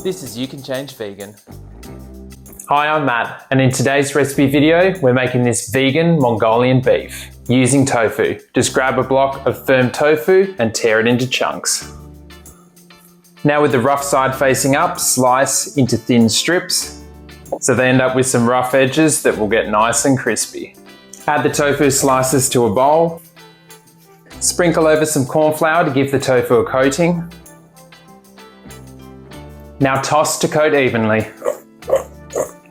This is You Can Change Vegan. Hi, I'm Matt, and in today's recipe video, we're making this vegan Mongolian beef using tofu. Just grab a block of firm tofu and tear it into chunks. Now with the rough side facing up, slice into thin strips so they end up with some rough edges that will get nice and crispy. Add the tofu slices to a bowl. Sprinkle over some cornflour to give the tofu a coating. Now toss to coat evenly.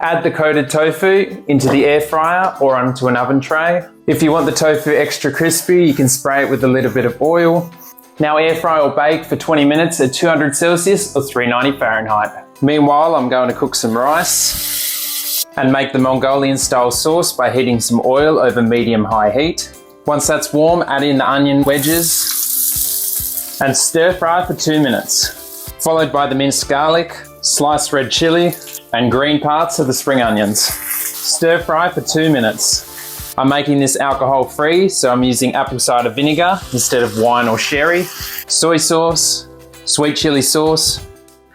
Add the coated tofu into the air fryer or onto an oven tray. If you want the tofu extra crispy, you can spray it with a little bit of oil. Now air fry or bake for 20 minutes at 200 Celsius or 390 Fahrenheit. Meanwhile, I'm going to cook some rice and make the Mongolian style sauce by heating some oil over medium-high heat. Once that's warm, add in the onion wedges and stir fry for 2 minutes, followed by the minced garlic, sliced red chilli, and green parts of the spring onions. Stir fry for 2 minutes. I'm making this alcohol free, so I'm using apple cider vinegar instead of wine or sherry, soy sauce, sweet chili sauce,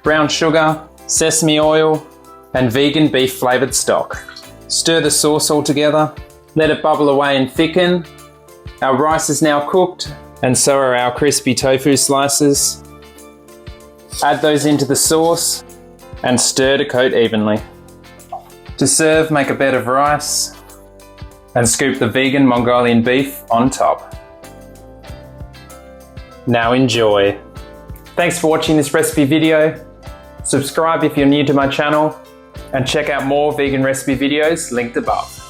brown sugar, sesame oil, and vegan beef flavoured stock. Stir the sauce all together, let it bubble away and thicken. Our rice is now cooked, and so are our crispy tofu slices. Add those into the sauce and stir to coat evenly. To serve, make a bed of rice and scoop the vegan Mongolian beef on top. Now enjoy. Thanks for watching this recipe video. Subscribe if you're new to my channel and check out more vegan recipe videos linked above.